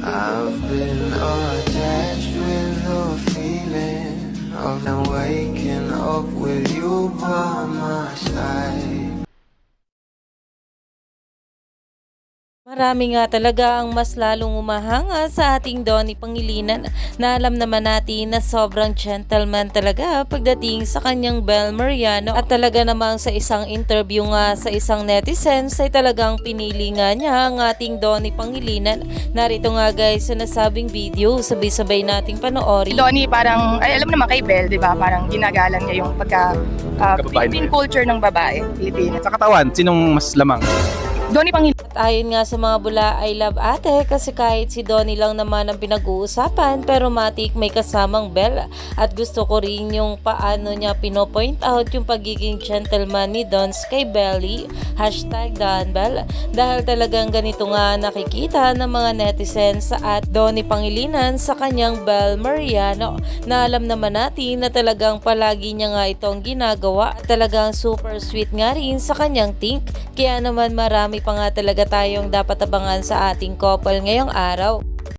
I've been attached with the feeling of now waking up with you by my side. Marami nga talaga ang mas lalong umahanga sa ating Donnie Pangilinan na alam naman natin na sobrang gentleman talaga pagdating sa kanyang Bel Mariano, at talaga namang sa isang interview nga sa isang netizens ay talagang pinili nga niya ang ating Donnie Pangilinan. Narito nga guys sa nasabing video, sabay-sabay nating panoorin. Donnie parang, ay alam naman kay Belle, di ba? Parang ginagalang niya yung Pagkababae Philippine niya. culture ng babae, Pilipinas. Sa katawan, sinong mas lamang? Donnie Pangilinan. At ayon nga sa mga bula I love ate, kasi kahit si Donnie lang naman ang pinag-uusapan pero matik may kasamang Belle, at gusto ko rin yung paano niya pinopoint out yung pagiging gentleman ni Dons kay Belly, #DonBell, dahil talagang ganito nga nakikita ng mga netizens at Donnie Pangilinan sa kanyang Bel Mariano, na alam naman natin na talagang palagi niya nga itong ginagawa at talagang super sweet nga rin sa kanyang think, kaya naman marami pa nga talaga tayong dapat abangan sa ating couple ngayong araw.